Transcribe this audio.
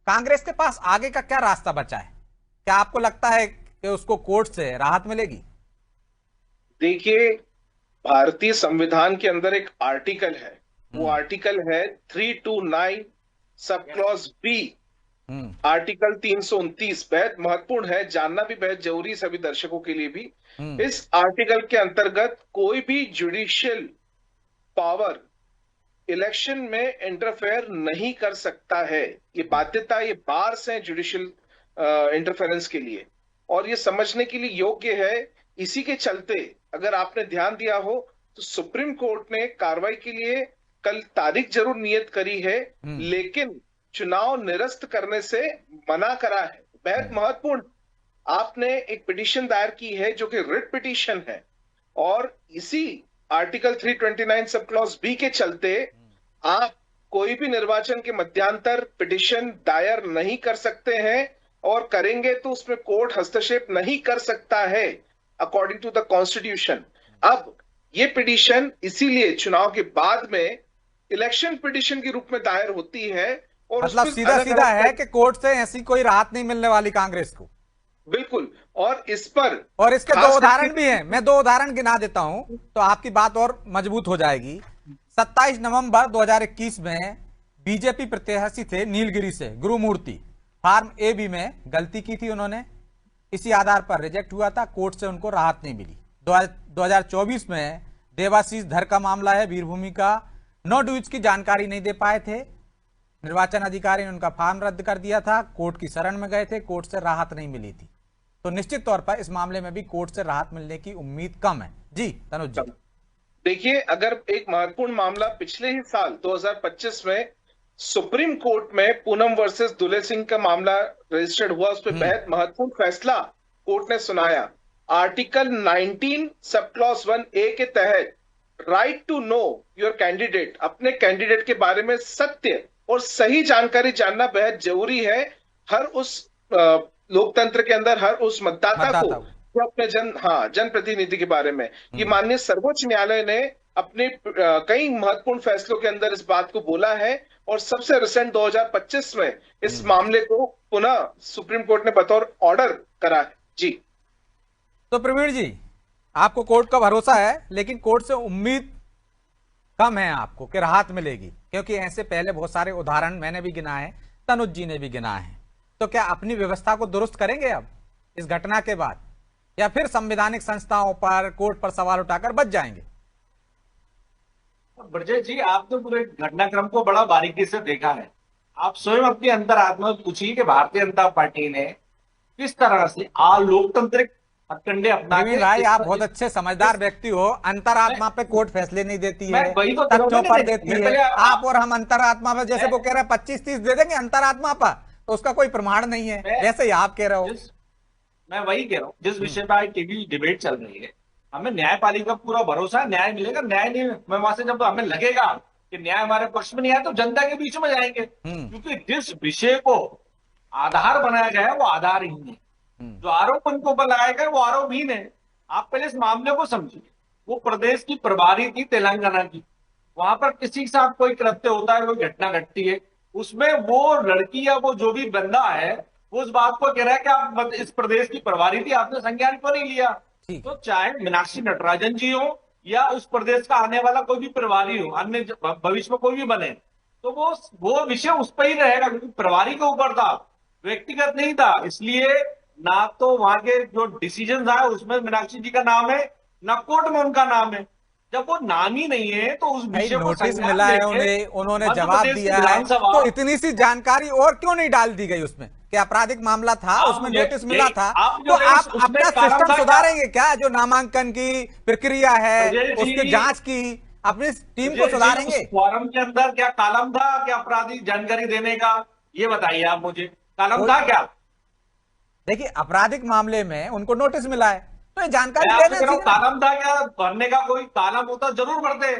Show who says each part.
Speaker 1: कांग्रेस के पास आगे का क्या रास्ता बचा है? क्या आपको लगता है कि उसको कोर्ट से राहत मिलेगी?
Speaker 2: देखिए, भारतीय संविधान के अंदर एक आर्टिकल है। वो
Speaker 1: हम्म।
Speaker 2: आर्टिकल है 329 सब क्लॉज बी।
Speaker 1: हम्म।
Speaker 2: आर्टिकल 329 बेहद महत्वपूर्ण है, जानना भी बेहद जरूरी है सभी दर्शकों के लिए भी।
Speaker 1: हम्म।
Speaker 2: इस आर्टिकल के अंतर्गत कोई भी जुडिशियल पावर इलेक्शन में इंटरफेयर नहीं कर सकता है। ये बाध्यता, ये बार्स हैं जुडिशियल इंटरफेरेंस के लिए, और ये समझने के लिए योग्य है। इसी के चलते अगर आपने ध्यान दिया हो तो सुप्रीम कोर्ट ने कार्रवाई के लिए कल तारीख जरूर नियत करी है,
Speaker 1: हम्म।
Speaker 2: लेकिन चुनाव निरस्त करने से मना करा है। बेहद
Speaker 1: हम्म।
Speaker 2: महत्वपूर्ण। आपने एक पिटीशन दायर की है जो कि रिट पिटीशन है, और इसी आर्टिकल 329 सब क्लॉज बी के चलते आप कोई भी निर्वाचन के मध्यांतर पिटीशन दायर नहीं कर सकते हैं, और करेंगे तो उसमें कोर्ट हस्तक्षेप नहीं कर सकता है अकॉर्डिंग टू द कॉन्स्टिट्यूशन। अब ये पिटीशन इसीलिए चुनाव के बाद में इलेक्शन पिटीशन के रूप में दायर होती है, और
Speaker 1: मतलब
Speaker 2: उसमें
Speaker 1: सीधा
Speaker 2: अलग
Speaker 1: सीधा है
Speaker 2: अलग।
Speaker 1: कि कोर्ट से ऐसी कोई राहत नहीं मिलने वाली कांग्रेस को।
Speaker 2: बिल्कुल। और इस पर
Speaker 1: और इसके दो
Speaker 2: खास करके
Speaker 1: उदाहरण भी हैं, मैं दो उदाहरण गिना देता हूं तो आपकी बात और मजबूत हो जाएगी। 27 नवंबर 2021 में बीजेपी प्रत्याशी थे नीलगिरी से गुरुमूर्ति, फार्म ए बी में गलती की थी उन्होंने, इसी आधार पर रिजेक्ट हुआ था, कोर्ट से उनको राहत नहीं मिली। 2024 में देवाशीष धर का मामला है, वीरभूमि का, नो ड्यूज की जानकारी नहीं दे पाए थे, निर्वाचन अधिकारी ने उनका फॉर्म रद्द कर दिया था, कोर्ट की शरण में गए थे, कोर्ट से राहत नहीं मिली थी। तो निश्चित तौर पर इस मामले में भी कोर्ट से राहत मिलने की उम्मीद कम है। जी तनुज जी।
Speaker 2: देखिए, अगर एक महत्वपूर्ण मामला पिछले ही साल 2025 में सुप्रीम कोर्ट में पूनम वर्सेस दुले सिंह का मामला रजिस्टर्ड हुआ, उस पर
Speaker 1: हम्म।
Speaker 2: बेहद महत्वपूर्ण फैसला कोर्ट ने सुनाया। आर्टिकल 19 सब क्लॉज 1A के तहत right to know your candidate, अपने कैंडिडेट के बारे में सत्य और सही जानकारी जानना बेहद जरूरी है। हर उस लोकतंत्र के अंदर हर उस मतदाता को
Speaker 1: मतदाता को।
Speaker 2: जो अपने जनप्रतिनिधि के बारे में। ये
Speaker 1: हम्म।
Speaker 2: माननीय सर्वोच्च न्यायालय ने अपने कई महत्वपूर्ण फैसलों के अंदर इस बात को बोला है, और सबसे रिसेंट 2025 में इस
Speaker 1: हम्म।
Speaker 2: मामले को पुनः सुप्रीम कोर्ट ने बतौर ऑर्डर करा है। जी।
Speaker 1: तो प्रवीण जी, आपको कोर्ट का भरोसा है, लेकिन कोर्ट से उम्मीद कम है आपको कि राहत मिलेगी, क्योंकि ऐसे पहले बहुत सारे उदाहरण मैंने भी गिना है, तनुज जी ने भी गिना है। तो क्या अपनी व्यवस्था को दुरुस्त करेंगे अब इस घटना के बाद, या फिर संवैधानिक संस्थाओं पर, कोर्ट पर सवाल उठाकर बच जाएंगे?
Speaker 3: ब्रजेश जी, आपने पूरे घटनाक्रम को बड़ा बारीकी से देखा है। आप स्वयं अपनी अंतरात्मा में पूछिए कि भारतीय जनता पार्टी ने किस तरह से लोकतांत्रिक हथकंडे अपना
Speaker 1: प्रवीण
Speaker 3: के
Speaker 1: भाई,
Speaker 3: इस,
Speaker 1: आप बहुत अच्छे समझदार
Speaker 3: इस
Speaker 1: व्यक्ति हो।
Speaker 3: मैं,
Speaker 1: अंतरात्मा पे कोर्ट फैसले नहीं देती
Speaker 3: मैं
Speaker 1: है,
Speaker 3: वही तो कह रहा हूँ।
Speaker 1: तथ्यों पर
Speaker 3: नहीं,
Speaker 1: देती
Speaker 3: मैं
Speaker 1: है।
Speaker 3: पहले
Speaker 1: आप और हम अंतरात्मा पे, जैसे
Speaker 3: मैं,
Speaker 1: वो कह रहे हैं 25-30 दे देंगे अंतरात्मा पर, तो उसका कोई प्रमाण नहीं है,
Speaker 3: मैं
Speaker 1: वैसे ही आप कह रहे हो।
Speaker 3: जिस मैं वही कह रहा हूँ, जिस
Speaker 1: हम्म।
Speaker 3: विषय पर आज टीवी डिबेट चल रही है, हमें न्यायपालिका पर पूरा भरोसा है, न्याय मिलेगा। न्याय नहीं, मैं वहां से जब हमें लगेगा कि न्याय हमारे पक्ष में नहीं आया तो जनता के बीच में जाएंगे,
Speaker 1: हम्म।
Speaker 3: क्योंकि जिस विषय को आधार बनाया गया है वो आधारहीन है।
Speaker 1: हम्म।
Speaker 3: जो आरोप उनके ऊपर लगाया गया वो आरोपहीन है। आप पहले इस मामले को समझिए। वो प्रदेश की प्रभारी थी तेलंगाना की, वहां पर किसी के साथ कोई कृत्य होता है, कोई घटना घटती है, उसमें वो लड़की या वो जो भी बंदा है वो उस बात को कह रहा है कि आप इस प्रदेश की प्रभारी थी, आपने संज्ञान क्यों नहीं लिया।
Speaker 1: ठीक
Speaker 3: तो
Speaker 1: है।
Speaker 3: चाहे मीनाक्षी नटराजन जी हो या उस प्रदेश का आने वाला कोई भी प्रभारी हो, अन्य भविष्य में कोई भी बने, तो वो विषय उस पर ही रहेगा, क्योंकि प्रभारी के ऊपर था, व्यक्तिगत नहीं था। इसलिए ना तो वहां के जो डिसीजन आए उसमें मीनाक्षी जी का नाम है, ना कोर्ट में उनका नाम है। जब वो नाम ही नहीं है तो उस
Speaker 1: भाई
Speaker 3: विषय को
Speaker 1: नोटिस
Speaker 3: संज्ञान
Speaker 1: मिला है
Speaker 3: लेके
Speaker 1: उन्हें, उन्होंने
Speaker 3: मध्य
Speaker 1: जवाब
Speaker 3: प्रदेश की
Speaker 1: दिया है,
Speaker 3: विधानसभा।
Speaker 1: तो इतनी सी जानकारी और क्यों नहीं डाल दी गई उसमें कि आपराधिक मामला था,
Speaker 3: आप
Speaker 1: उसमें
Speaker 3: मुझे
Speaker 1: नोटिस मिला था?
Speaker 3: आप
Speaker 1: तो
Speaker 3: जो है
Speaker 1: आप
Speaker 3: उसमें
Speaker 1: अपना
Speaker 3: कारण
Speaker 1: सिस्टम
Speaker 3: था क्या?
Speaker 1: सुधारेंगे क्या? जो नामांकन की प्रक्रिया है,
Speaker 3: ब्रजेश
Speaker 1: उसकी
Speaker 3: जी,
Speaker 1: जांच की, अपनी टीम को
Speaker 3: ब्रजेश जी, उस
Speaker 1: सुधारेंगे?
Speaker 3: फॉरम के अंदर क्या कॉलम था क्या आपराधिक जानकारी देने का? ये बताइए आप मुझे, कॉलम
Speaker 1: कोई,
Speaker 3: था क्या?
Speaker 1: देखिए आपराधिक मामले में उनको नोटिस मिला है, तो ये
Speaker 3: मैं
Speaker 1: जानकारी
Speaker 3: आपसे
Speaker 1: देना
Speaker 3: कह रहा हूं,
Speaker 1: चाहिए ना।
Speaker 3: कॉलम था क्या भरने का? कोई कॉलम होता जरूर भरते।